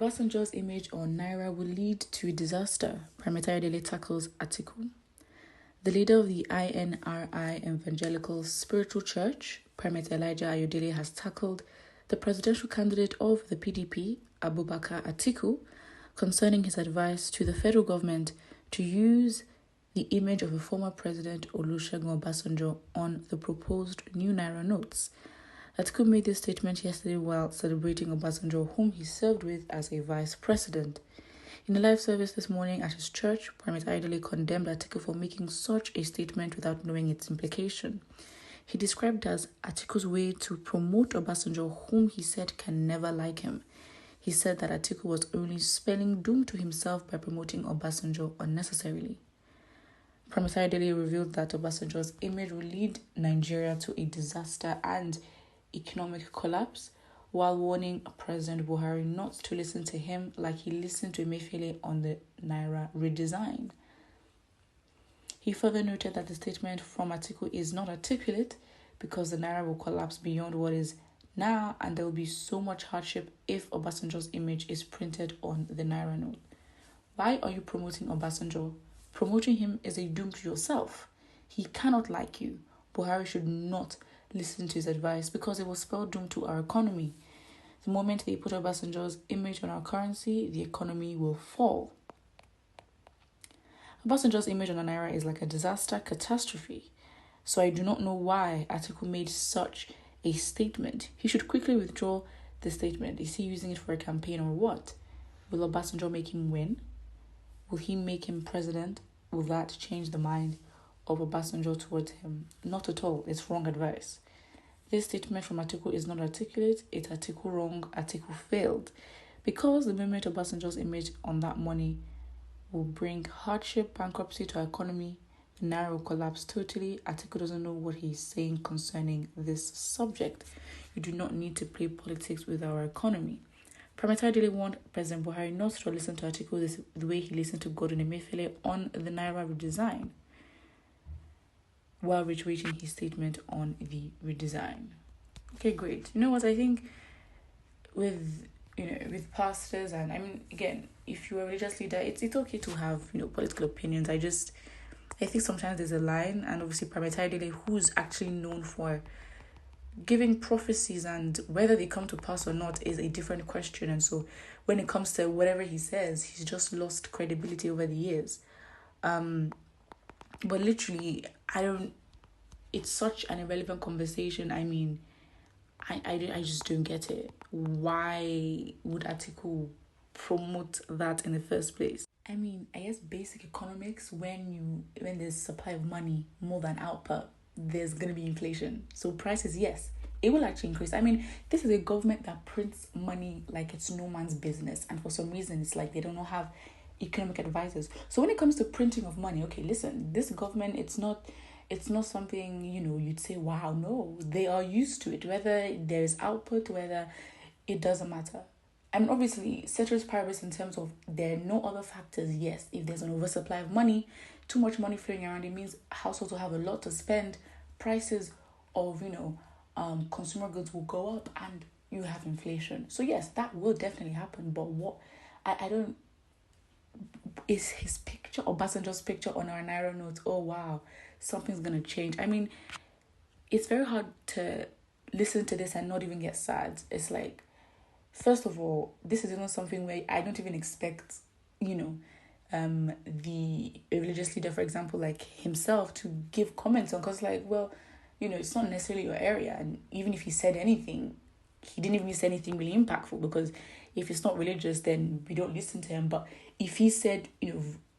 Obasanjo's image on Naira will lead to disaster, Primate Ayodele tackles Atiku. The leader of the INRI Evangelical Spiritual Church, Primate Elijah Ayodele, has tackled the presidential candidate of the PDP, Abubakar Atiku, concerning his advice to the federal government to use the image of a former president Olusegun Obasanjo on the proposed new Naira notes. Atiku made this statement yesterday while celebrating Obasanjo, whom he served with as a vice president. In a live service this morning at his church, Primate Ayodele condemned Atiku for making such a statement without knowing its implication. He described it as Atiku's way to promote Obasanjo, whom he said can never like him. He said that Atiku was only spelling doom to himself by promoting Obasanjo unnecessarily. Primate Ayodele revealed that Obasanjo's image will lead Nigeria to a disaster and economic collapse, while warning President Buhari not to listen to him like he listened to Emefiele on the Naira redesign. He further noted that the statement from Atiku is not articulate because the Naira will collapse beyond what is now and there will be so much hardship if Obasanjo's image is printed on the Naira note. Why are you promoting Obasanjo? Promoting him is a doom to yourself. He cannot like you. Buhari should not listen to his advice because it will spell doom to our economy. The moment they put Obasanjo's image on our currency, the economy will fall. Obasanjo's image on the Naira is like a disaster catastrophe. So I do not know why Atiku made such a statement. He should quickly withdraw the statement. Is he using it for a campaign or what? Will Obasanjo make him win? Will he make him president? Will that change the mind of Obasanjo towards him? Not at all. It's wrong advice. This statement from Atiku is not articulate. It's Atiku wrong. Atiku failed. Because the moment Obasanjo's image on that money will bring hardship, bankruptcy to our economy, the Naira will collapse totally. Atiku doesn't know what he's saying concerning this subject. You do not need to play politics with our economy. Primate Ayodele warned President Buhari not to listen to Atiku the way he listened to Gordon Emefiele on the Naira redesign, while reiterating his statement on the redesign. Okay, great. You know what? I think with pastors, and I mean, again, if you're a religious leader, it's okay to have political opinions. I think sometimes there's a line, and obviously Primate Ayodele, who's actually known for giving prophecies, and whether they come to pass or not is a different question. And so when it comes to whatever he says, he's just lost credibility over the years. But literally, it's such an irrelevant conversation. I mean, I just don't get it. Why would Atiku promote that in the first place? I mean, I guess basic economics, when there's supply of money more than output, there's going to be inflation. So prices, yes, it will actually increase. I mean, this is a government that prints money like it's no man's business. And for some reason, it's like they don't have economic advisors. So when it comes to printing of money, okay, listen, this government, it's not something, you'd say, wow, no. They are used to it. Whether there's output, whether it doesn't matter. I mean, obviously, ceteris paribus in terms of there are no other factors. Yes, if there's an oversupply of money, too much money flowing around, it means households will have a lot to spend. Prices of, consumer goods will go up and you have inflation. So yes, that will definitely happen. But what I don't, is his picture, Obasanjo's picture on our Naira notes, oh wow, something's going to change. I mean, it's very hard to listen to this and not even get sad. It's like, first of all, this is even something where I don't even expect, the religious leader, for example, like himself, to give comments on, because it's not necessarily your area. And even if he said anything, he didn't even say anything really impactful, because if it's not religious, then we don't listen to him. But if he said,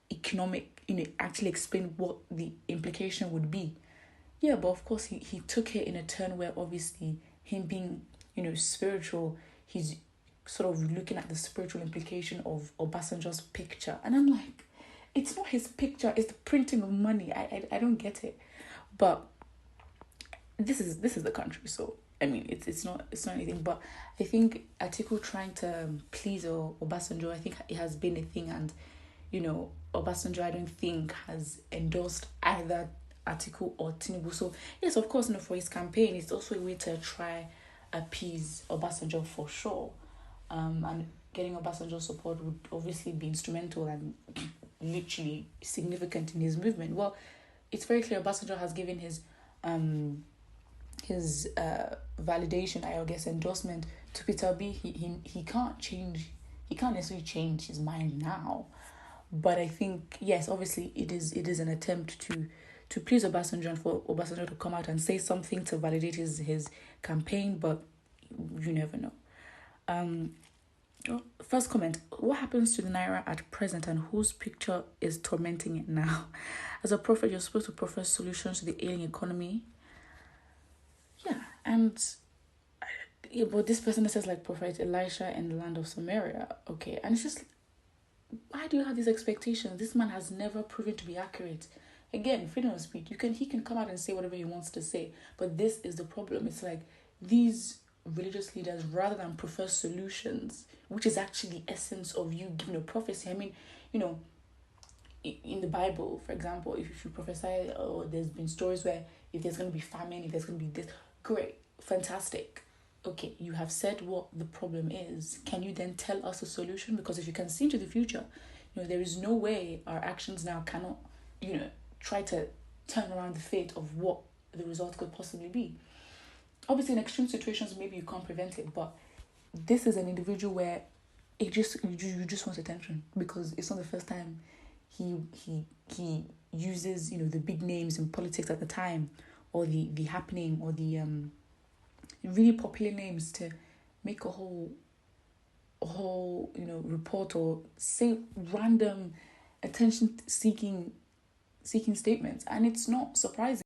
economic, actually explain what the implication would be. Yeah, but of course he took it in a turn where obviously him being, spiritual, he's sort of looking at the spiritual implication of Obasanjo's picture. And I'm like, it's not his picture, it's the printing of money. I don't get it. But this is the country, so I mean it's not anything. But I think Atiku trying to please Obasanjo, I think it has been a thing, and Obasanjo, I don't think, has endorsed either Atiku or Tinubu. So yes, of course, for his campaign, it's also a way to try appease Obasanjo for sure. And getting Obasanjo's support would obviously be instrumental and literally significant in his movement. Well, it's very clear Obasanjo has given his validation, I guess, endorsement to Peter B. He can't change. He can't necessarily change his mind now, but I think yes, obviously it is an attempt to please Obasanjo and for Obasanjo to come out and say something to validate his campaign, but you never know. Um, First comment: what happens to the Naira at present, and whose picture is tormenting it now? As a prophet, you're supposed to profess solutions to the ailing economy. Yeah, and yeah, but this person says like Prophet Elisha in the land of Samaria. Okay, and it's just, why do you have these expectations? This man has never proven to be accurate. Again, freedom of speech. He can come out and say whatever he wants to say, but this is the problem. It's like these religious leaders, rather than profess solutions, which is actually the essence of you giving a prophecy. I mean, you know, in the Bible, for example, if you prophesy, or there's been stories where if there's going to be famine, if there's going to be this, great, fantastic. Okay, you have said what the problem is. Can you then tell us a solution? Because if you can see into the future, there is no way our actions now cannot, try to turn around the fate of what the result could possibly be. Obviously, in extreme situations, maybe you can't prevent it, but this is an individual where you just want attention, because it's not the first time he uses the big names in politics at the time, or the happening, or the really popular names to make a whole report, or say random attention seeking statements, and it's not surprising.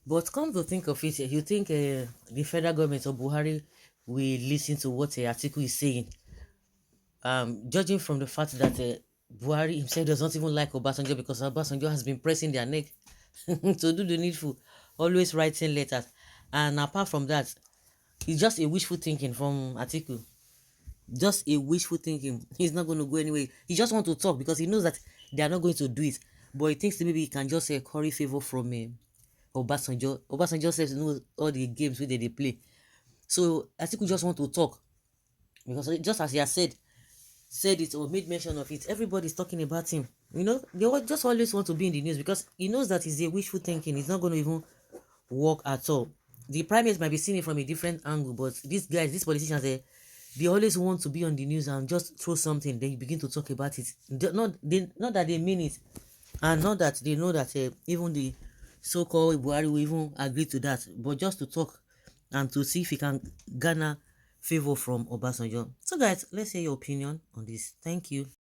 But come to think of it, you think the federal government of Buhari will listen to what Atiku is saying? Judging from the fact that Buhari himself does not even like Obasanjo, because Obasanjo has been pressing their neck to do the needful, always writing letters. And apart from that, it's just a wishful thinking from Atiku. Just a wishful thinking. He's not going to go anywhere. He just wants to talk because he knows that they are not going to do it. But he thinks that maybe he can just curry favor from Obasanjo. Obasanjo says knows all the games where they play. So Atiku just want to talk, because just as he has said it or made mention of it, everybody's talking about him. They just always want to be in the news because he knows that it's a wishful thinking. It's not going to even work at all. The primates might be seeing it from a different angle, but these guys, these politicians, they always want to be on the news and just throw something. They begin to talk about it. Not that they mean it, and not that they know that even the so-called Buhari will even agree to that, but just to talk and to see if he can garner favor from Obasanjo. So guys, let's hear your opinion on this. Thank you.